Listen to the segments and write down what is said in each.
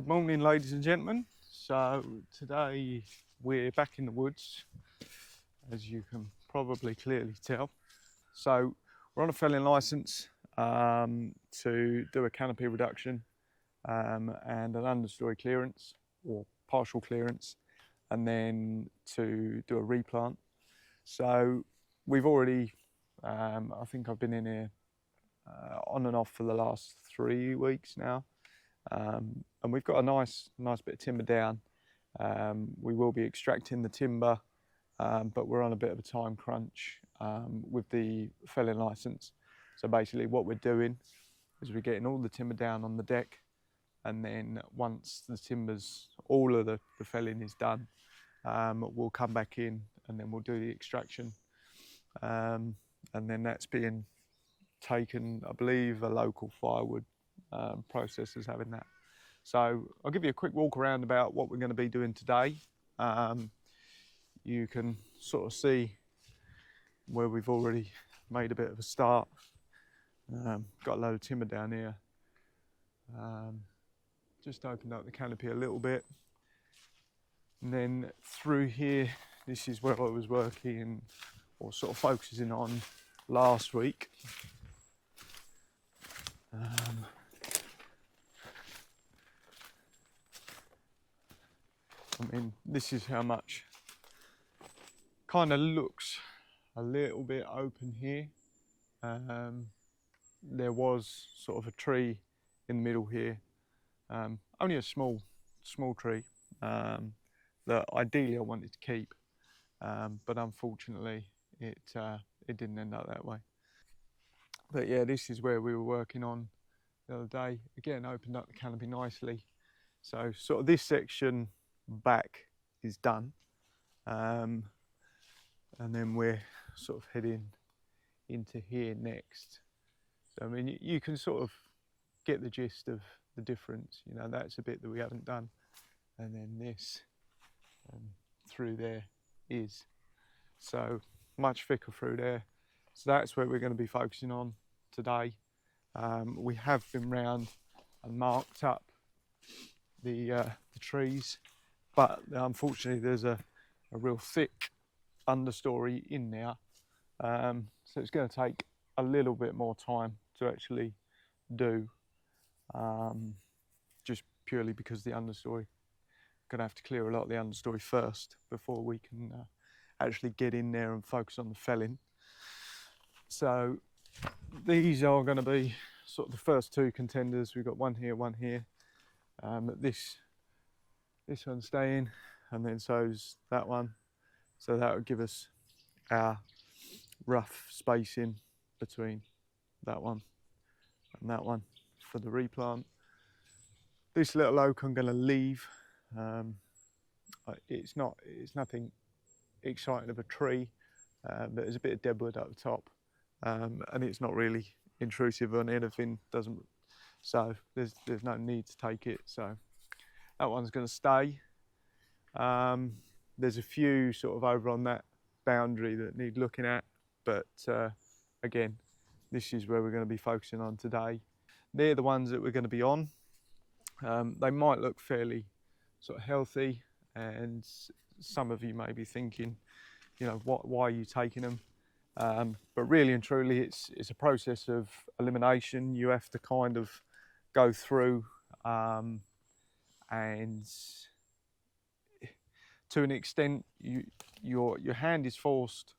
Good morning, ladies and gentlemen. So today we're back in the woods, as you can probably clearly tell. So we're on a felling license to do a canopy reduction and an understory clearance or partial clearance, and then to do a replant. So we've already, I think I've been in here on and off for the last 3 weeks now. And we've got a nice bit of timber down. We will be extracting the timber, but we're on a bit of a time crunch with the felling license. So basically what we're doing is we're getting all the timber down on the deck, and then once the timber's, all of the felling is done, we'll come back in and then we'll do the extraction. And then that's being taken, I believe, a local firewood processors having that. So I'll give you a quick walk around about what we're going to be doing today. You can sort of see where we've already made a bit of a start. Got a load of timber down here. Just opened up the canopy a little bit. And then through here, this is where I was working or sort of focusing on last week. I mean, this is how much kind of looks a little bit open here. There was sort of a tree in the middle here, only a small tree that ideally I wanted to keep, but unfortunately it didn't end up that way. But yeah, this is where we were working on the other day. Again, opened up the canopy nicely. So sort of this section back is done, and then we're sort of heading into here next. So I mean, you can sort of get the gist of the difference. You know, that's a bit that we haven't done, and then this through there is so much thicker through there. So that's where we're going to be focusing on today. We have been round and marked up the trees, but unfortunately there's a real thick understory in there, so it's going to take a little bit more time to actually do, just purely because the understory, going to have to clear a lot of the understory first before we can actually get in there and focus on the felling. So these are going to be sort of the first two contenders. We've got one here. This one's staying, and then so's that one. So that would give us our rough spacing between that one and that one for the replant. This little oak I'm going to leave. It's nothing exciting of a tree, but there's a bit of deadwood at the top, and it's not really intrusive on anything. So there's no need to take it. So that one's going to stay. There's a few sort of over on that boundary that need looking at, but again, this is where we're going to be focusing on today. They're the ones that we're going to be on. They might look fairly sort of healthy, and some of you may be thinking, you know, why are you taking them? But really and truly, it's a process of elimination. You have to kind of go through, and to an extent, your hand is forced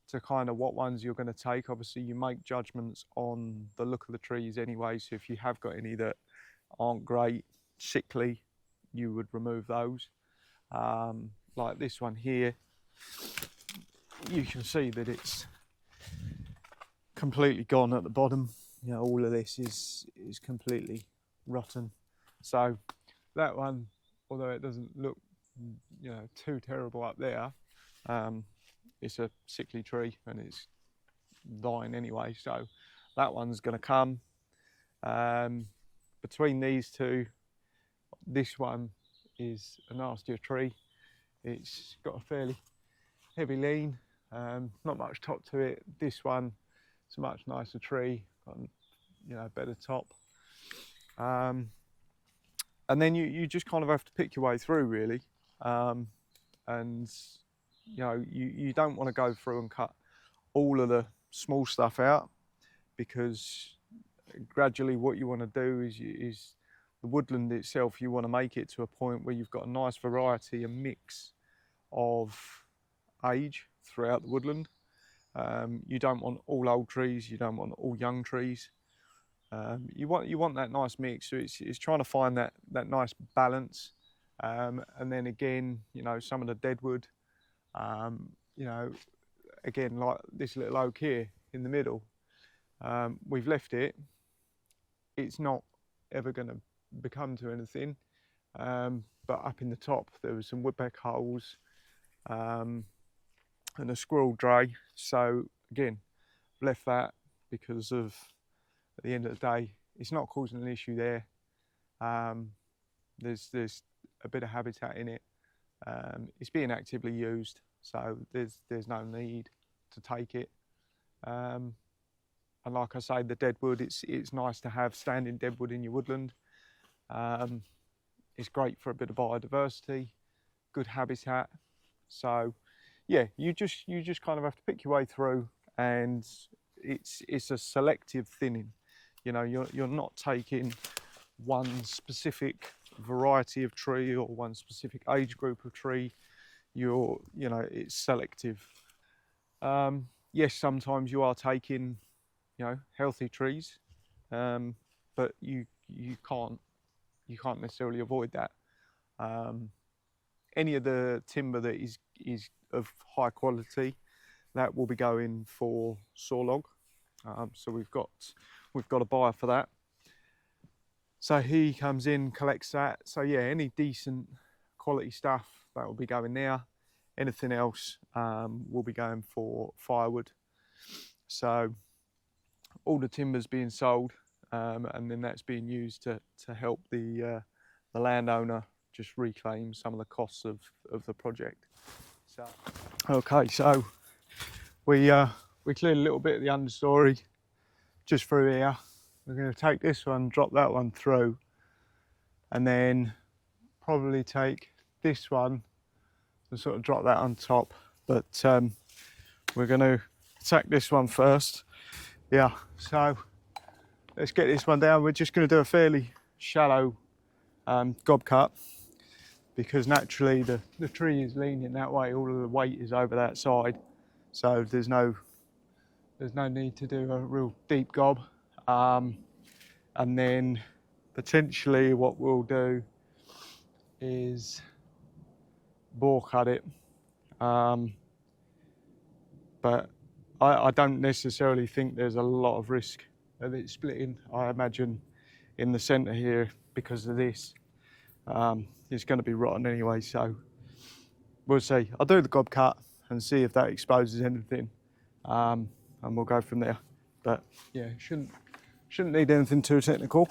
to kind of what ones you're going to take. Obviously, you make judgments on the look of the trees anyway. So if you have got any that aren't great, sickly, you would remove those. Like this one here, you can see that it's completely gone at the bottom. You know, all of this is completely rotten. So that one, although it doesn't look, you know, too terrible up there, it's a sickly tree and it's dying anyway. So that one's going to come. Between these two, this one is a nastier tree. It's got a fairly heavy lean, not much top to it. This one, it's a much nicer tree, got, you know, better top. and then you just kind of have to pick your way through, really. And you know, you don't want to go through and cut all of the small stuff out, because gradually what you want to do is the woodland itself, you want to make it to a point where you've got a nice variety, a mix of age throughout the woodland. You don't want all old trees, you don't want all young trees. You want that nice mix. So it's trying to find that nice balance. And then again, you know, some of the deadwood, you know, again, like this little oak here in the middle, we've left it. It's not ever going to become to anything, but up in the top there was some woodpeck holes and a squirrel dray. So again, left that because of, at the end of the day, it's not causing an issue there. There's a bit of habitat in it. It's being actively used, so there's no need to take it. And like I say, the deadwood, it's nice to have standing deadwood in your woodland. It's great for a bit of biodiversity, good habitat. So yeah, you just kind of have to pick your way through, and it's a selective thinning. You know, you're not taking one specific variety of tree or one specific age group of tree. You know, it's selective. Yes, sometimes you are taking, you know, healthy trees, but you can't necessarily avoid that. Any of the timber that is of high quality, that will be going for saw log. So we've got a buyer for that. So he comes in, collects that. So yeah, any decent quality stuff, that will be going there. Anything else will be going for firewood. So all the timber's being sold, and then that's being used to help the landowner just reclaim some of the costs of the project. So okay, so we cleared a little bit of the understory just through here. We're going to take this one, drop that one through, and then probably take this one and sort of drop that on top. But we're going to attack this one first. Yeah, so let's get this one down. We're just going to do a fairly shallow gob cut, because naturally the tree is leaning that way, all of the weight is over that side, so there's no need to do a real deep gob. And then potentially what we'll do is bore cut it, but I don't necessarily think there's a lot of risk of it splitting. I imagine in the centre here, because of this, it's going to be rotten anyway, so we'll see. I'll do the gob cut and see if that exposes anything, and we'll go from there. But yeah, shouldn't need anything too technical.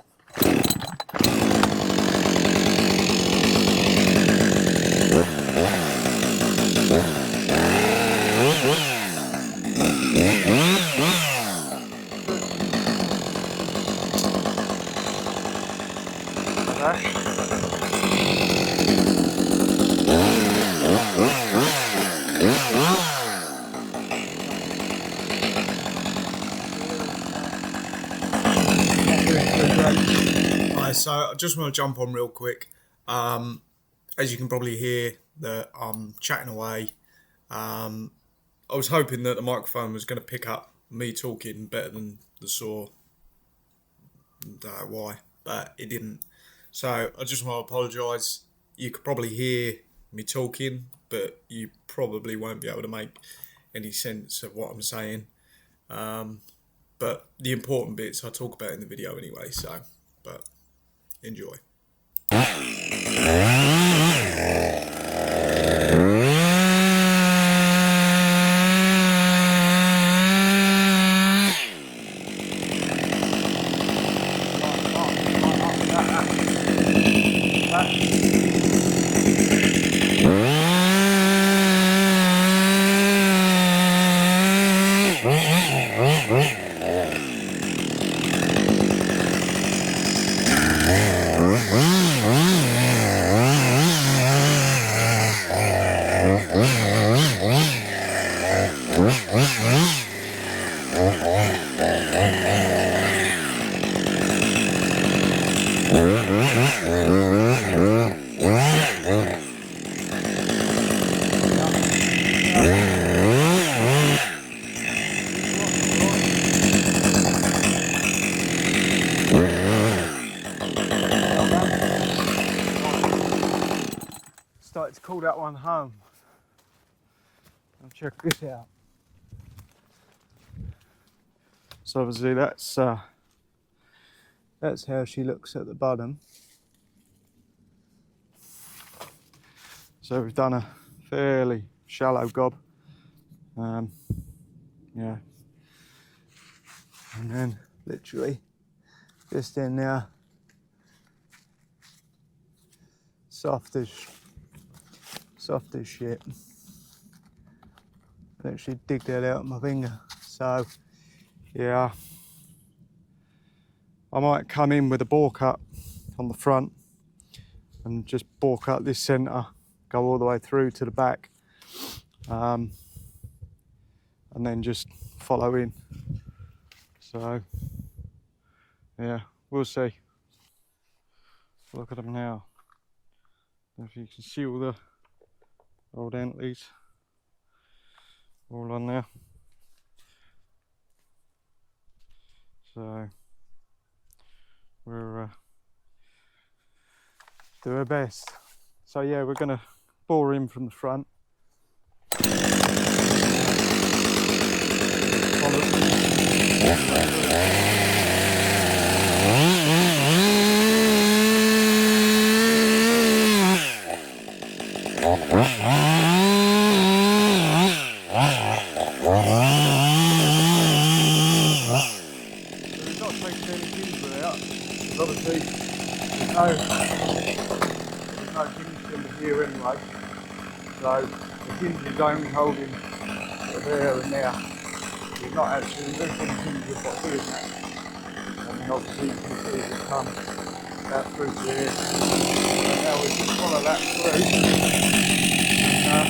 So I just want to jump on real quick. As you can probably hear, that I'm chatting away. I was hoping that the microphone was going to pick up me talking better than the saw. Don't know why, but it didn't. So I just want to apologise. You could probably hear me talking, but you probably won't be able to make any sense of what I'm saying. But the important bits I talk about in the video anyway, so, but enjoy. started to call that one home. And check this out. So obviously that's how she looks at the bottom. So we've done a fairly shallow gob. Yeah. And then literally just in there, soft as shit. Literally dig that out with my finger. So yeah, I might come in with a bore cut on the front and just bore cut this centre, go all the way through to the back, and then just follow in. So yeah, we'll see. Look at them now. If you can see all the old antlers all on there. So we're do our best. So yeah, we're gonna bore in from the front. Obviously, there's no hinge timber here anyway, so the hinge is only holding there and there. You're not actually looking hinge with what's doing that. And then obviously you can see it come out through to here. So now we can follow that through and off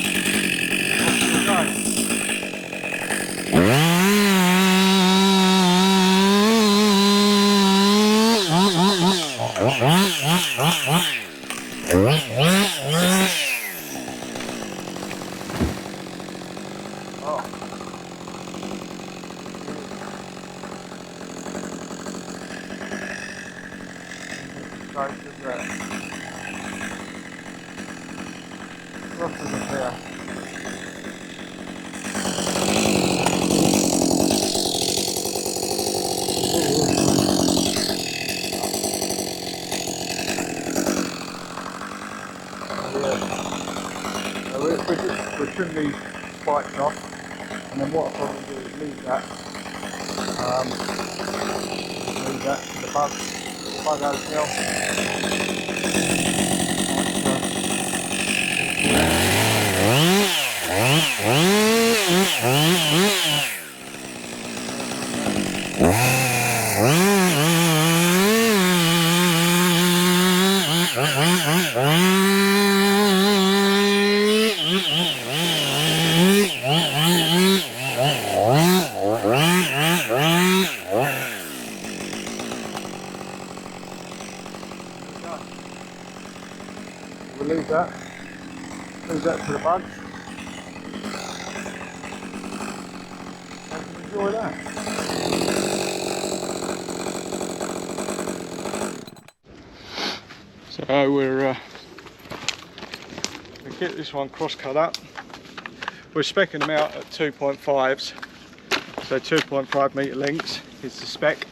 we go. We'll trim these spikes off, and then what I'll probably do is leave that to the bug hotel. We'll leave that to the buds and enjoy that. So we'll get this one cross cut up. We're speccing them out at 2.5s, so 2.5 metre lengths is the spec.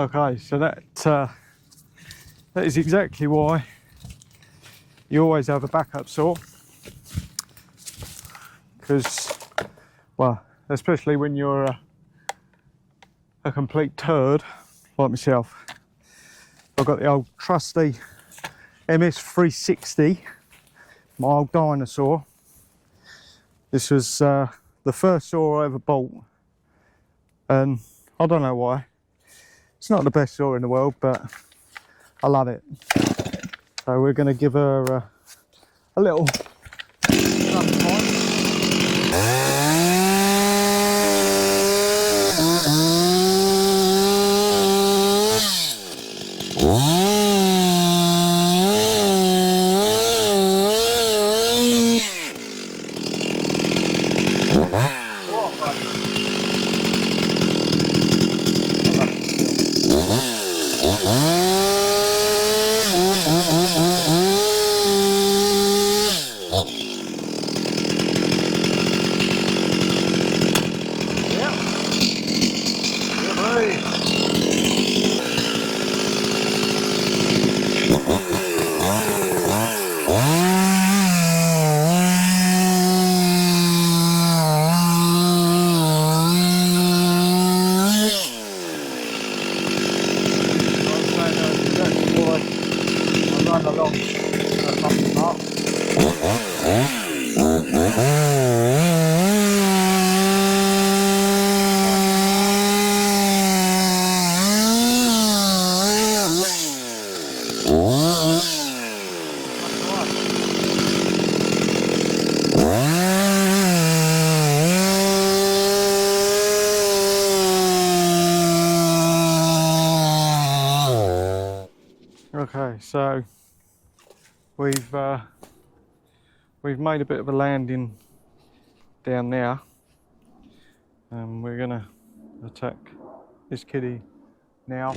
Okay, so that is exactly why you always have a backup saw, because, well, especially when you're a complete turd like myself. I've got the old trusty MS360, my old dinosaur. This was the first saw I ever bought, and I don't know why. It's not the best saw in the world, but I love it. So we're going to give her a little run time. Okay, so we've made a bit of a landing down there, and we're gonna attack this kiddie now.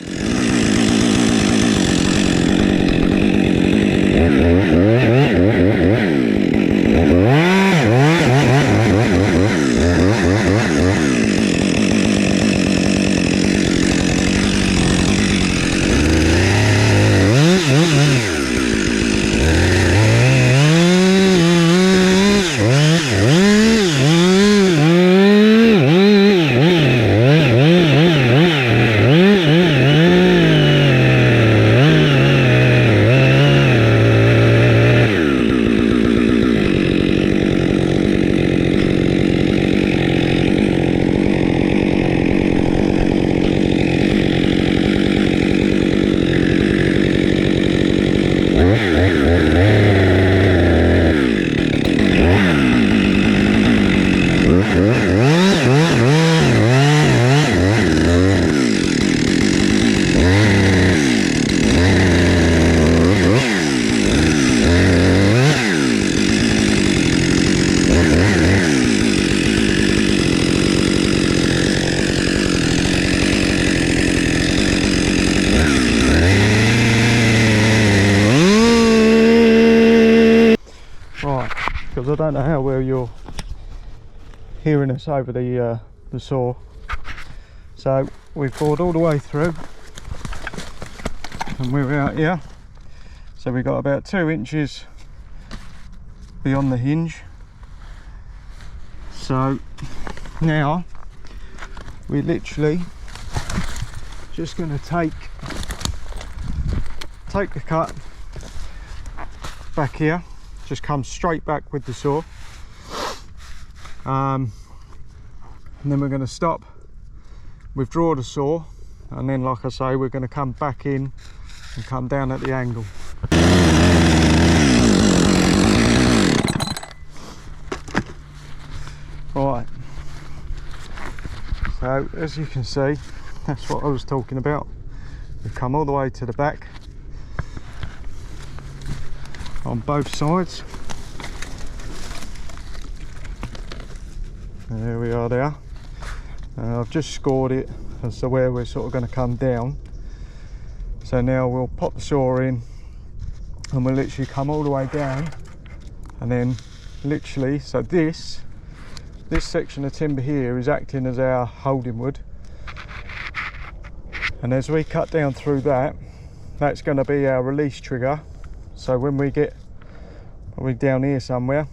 Because I don't know how well you're hearing us over the saw. So we've bored all the way through, and we're out here. So we've got about 2 inches beyond the hinge. So now we're literally just going to take the cut back here. Just come straight back with the saw, and then we're going to stop, withdraw the saw, and then, like I say, we're going to come back in and come down at the angle. Right, so as you can see, that's what I was talking about. We've come all the way to the back on both sides. There we are there. I've just scored it as to where we're sort of going to come down. So now we'll pop the saw in, and we'll literally come all the way down, and then literally, so this section of timber here is acting as our holding wood, And as we cut down through that, that's going to be our release trigger. So when we get probably down here somewhere,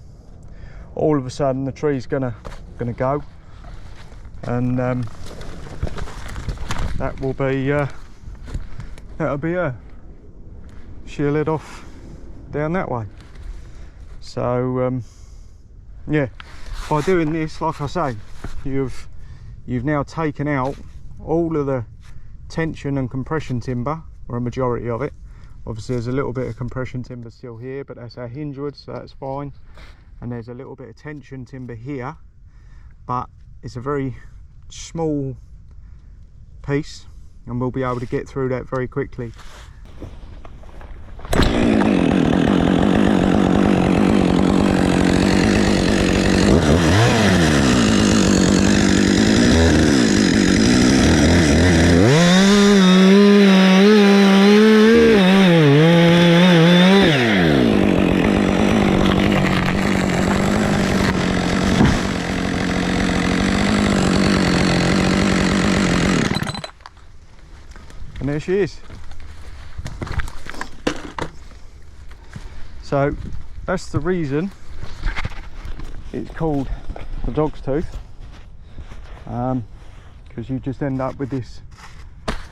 all of a sudden the tree's gonna go, and that will be that'll be her. She'll head off down that way. So yeah, by doing this, like I say, you've now taken out all of the tension and compression timber, or a majority of it. Obviously there's a little bit of compression timber still here, but that's our hinge wood, so that's fine. And there's a little bit of tension timber here, but it's a very small piece, and we'll be able to get through that very quickly. And there she is. So that's the reason it's called the dog's tooth, because you just end up with this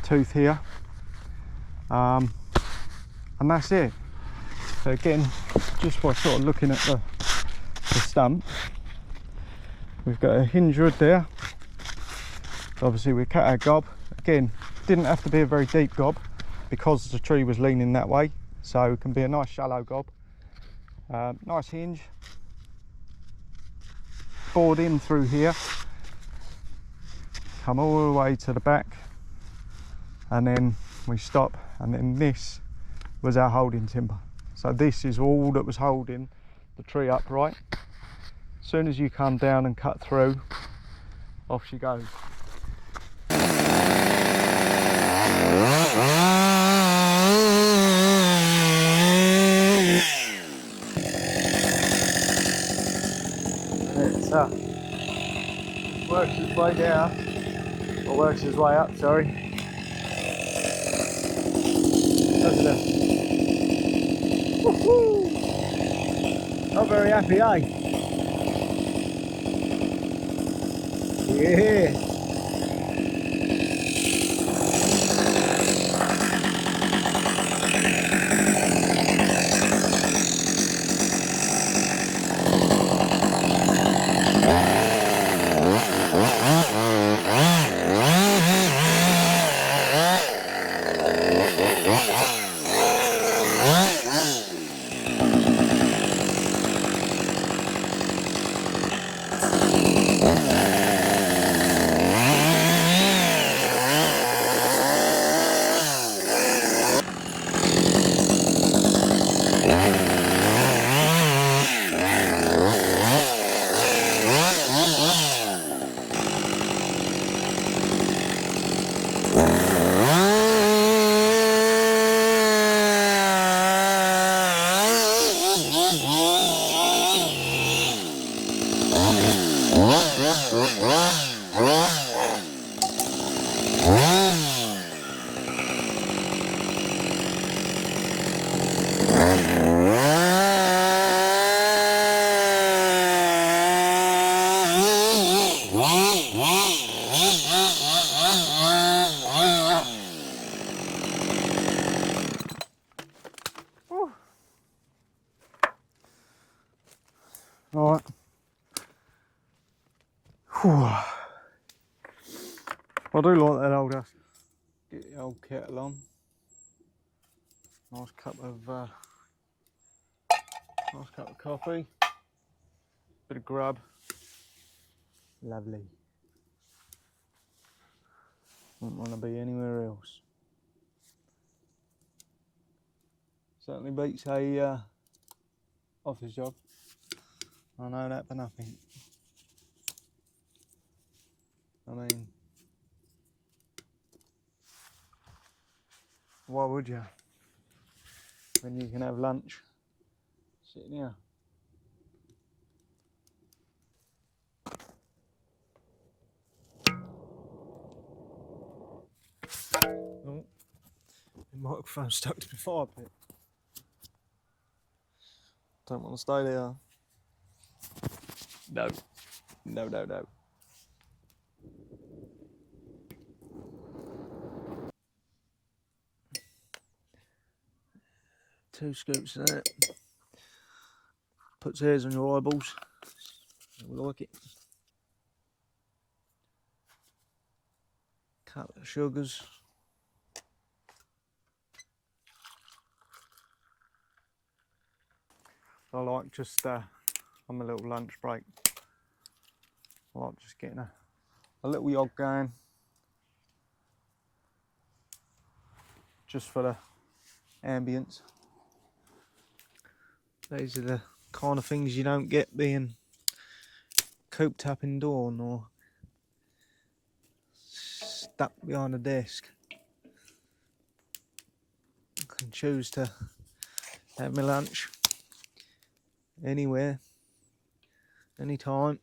tooth here, and that's it. So again, just by sort of looking at the stump, we've got a hinge wood there. Obviously we cut our gob. Again, didn't have to be a very deep gob because the tree was leaning that way, so it can be a nice shallow gob. Nice hinge, bored in through here, come all the way to the back, and then we stop, and then this was our holding timber. So this is all that was holding the tree upright. As soon as you come down and cut through, off she goes. It works its way down, or works its way up, sorry. Look at that. Woohoo! Not very happy, eh? Yeah! Alright. I do like that old house. Get the old kettle on. Nice cup of coffee. Bit of grub. Lovely. Wouldn't want to be anywhere else. Certainly beats a office job. I know that for nothing. I mean, why would you? When you can have lunch sitting here. Microphone stuck to the fire pit. Don't want to stay there. No. No, no, no. Two scoops of that. Puts hairs on your eyeballs. We like it. Couple of sugars. I like just on my little lunch break. I like just getting a little yog going. Just for the ambience. These are the kind of things you don't get being cooped up indoor nor stuck behind a desk. I can choose to have my lunch anywhere, anytime.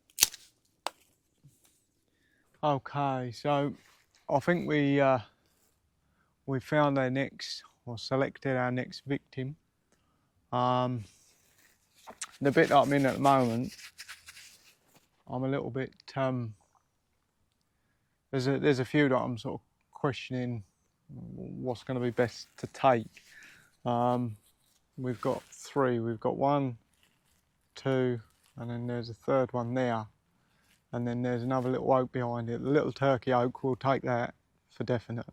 Okay, so I think we found our next, or selected our next victim. The bit that I'm in at the moment, I'm a little bit there's a few that I'm sort of questioning what's going to be best to take. We've got three. We've got 1, 2, and then there's a third one there, and then there's another little oak behind it. The little turkey oak, we'll take that for definite.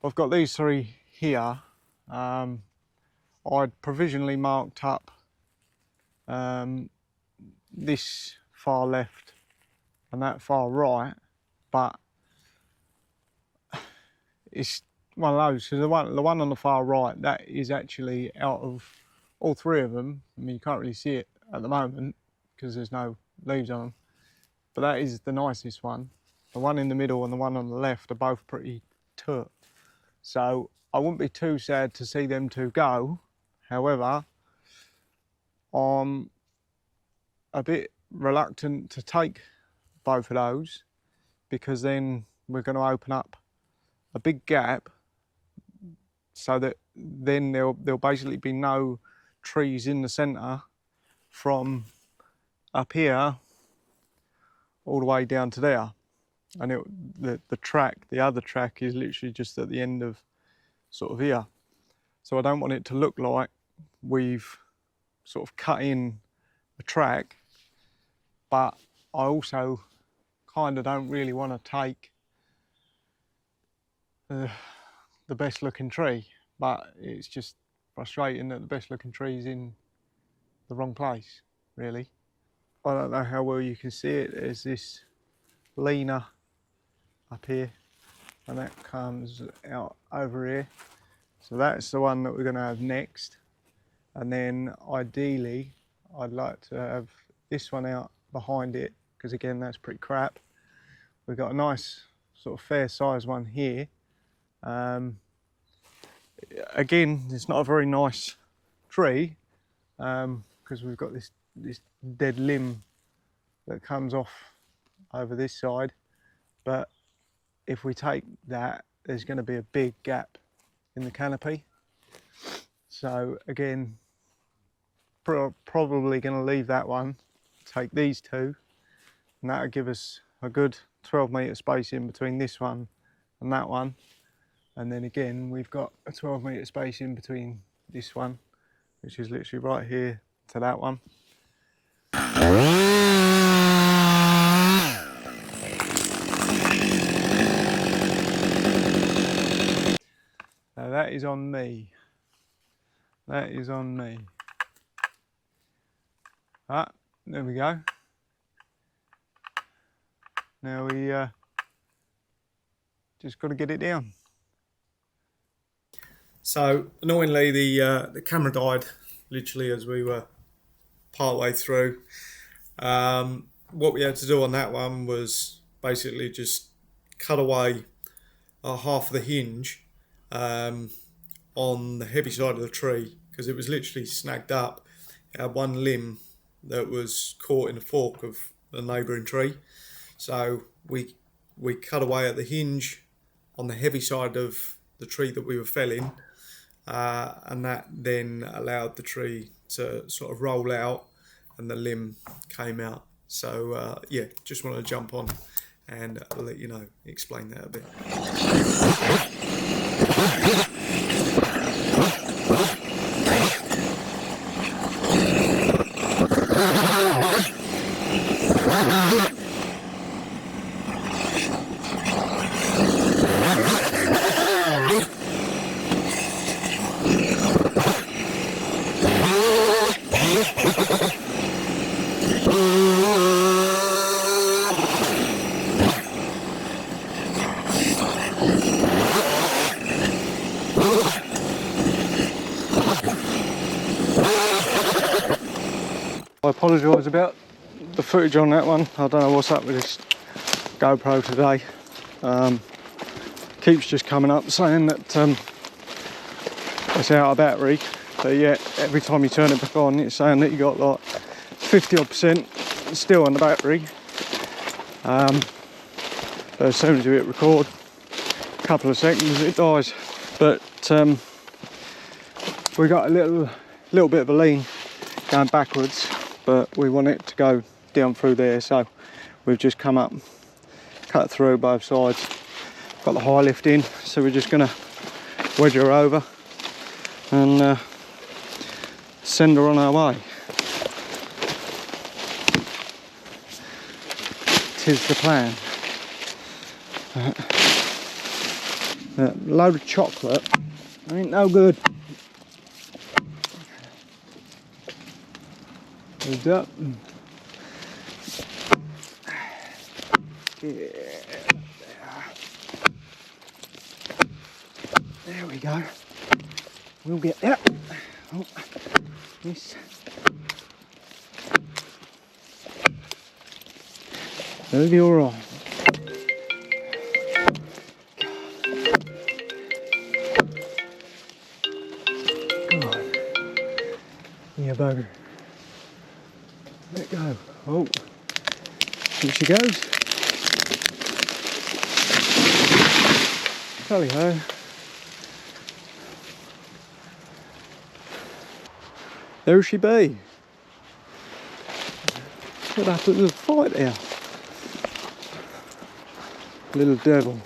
I've got these three here. I'd provisionally marked up this far left and that far right, but it's one of those. So the one on the far right, that is actually out of all three of them. I mean, you can't really see it at the moment because there's no leaves on them, but that is the nicest one. The one in the middle and the one on the left are both pretty tough. So I wouldn't be too sad to see them two go. However, I'm a bit reluctant to take both of those because then we're going to open up a big gap so that then there'll basically be no trees in the centre from up here all the way down to there. And the other track is literally just at the end of sort of here. So I don't want it to look like we've sort of cut in a track, but I also kind of don't really want to take the best looking tree, but it's just frustrating that the best looking tree is in the wrong place, really. I don't know how well you can see it. There's this leaner up here, and that comes out over here. So that's the one that we're going to have next. And then ideally, I'd like to have this one out behind it, because again, that's pretty crap. We've got a nice sort of fair size one here. Again, it's not a very nice tree because we've got this dead limb that comes off over this side. But if we take that, there's going to be a big gap in the canopy. So again, probably going to leave that one, take these two, and that'll give us a good 12 metre space in between this one and that one. And then again, we've got a 12 metre space in between this one, which is literally right here to that one. Now that is on me. That is on me. Ah, there we go. Now we just got to get it down. So annoyingly, the camera died literally as we were part way through. What we had to do on that one was basically just cut away half of the hinge on the heavy side of the tree, because it was literally snagged up. It had one limb that was caught in the fork of a neighbouring tree. So we cut away at the hinge on the heavy side of the tree that we were felling, and that then allowed the tree to sort of roll out and the limb came out. So yeah, just wanted to jump on and let you know, explain that a bit. I apologise about the footage on that one. I don't know what's up with this GoPro today. Keeps just coming up saying that it's out of battery, but yet every time you turn it back on it's saying that you got like 50% still on the battery. But as soon as you hit record, a couple of seconds it dies. But we got a little bit of a lean going backwards, but we want it to go down through there, so we've just come up, cut through both sides, got the high lift in, so we're just going to wedge her over and send her on our way. Tis the plan. A load of chocolate ain't no good. Hold up. Yeah. There we go. We'll get there. Oh, this. That'll be all right. Come on. Yeah, bugger. Let go. Oh, here she goes. Tally ho. There she be. What happened to the fight there? Little devil.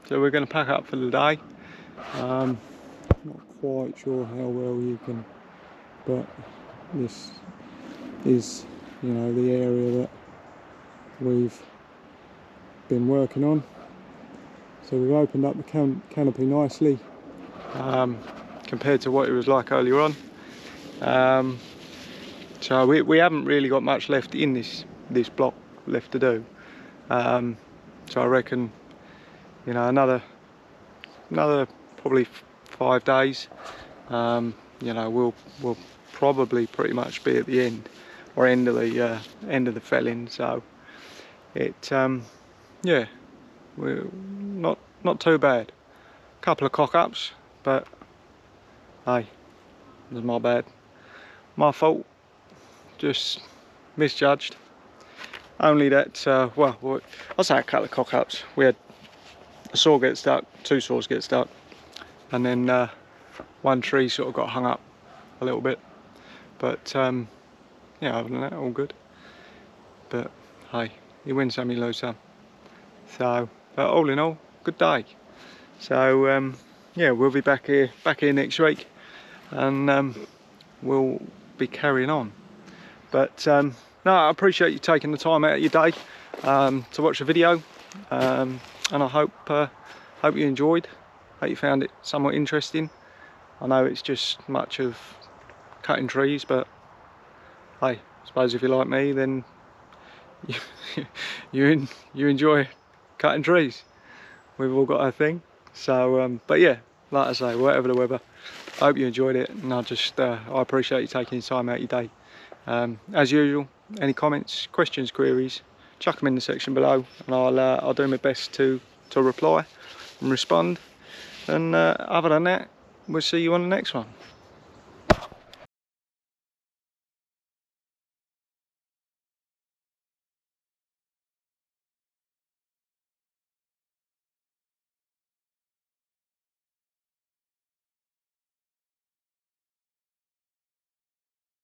So we're going to pack up for the day. Not quite sure how well you can, but this is, you know, the area that we've been working on. So we've opened up the canopy nicely compared to what it was like earlier on. So we haven't really got much left in this block left to do. So I reckon, you know, another probably 5 days. You know, we'll probably pretty much be at the end of the felling. So yeah, we're not too bad. Couple of cock-ups, but hey, it was my bad, my fault, just misjudged. Only that, well, I say a couple of cock-ups. We had a saw get stuck, 2 saws get stuck, and then one tree sort of got hung up a little bit. But yeah, other than that, all good. But hey, you win some, you lose some. So, but all in all, good day. So yeah, we'll be back here next week, and we'll be carrying on. But no, I appreciate you taking the time out of your day to watch the video, and I hope you enjoyed. Hope you found it somewhat interesting. I know it's just much of cutting trees, but hey, I suppose if you're like me, then you enjoy cutting trees. We've all got our thing. So, but yeah, like I say, whatever the weather, I hope you enjoyed it, and I appreciate you taking your time out of your day. As usual, any comments, questions, queries, chuck them in the section below, and I'll do my best to reply and respond. And other than that, we'll see you on the next one.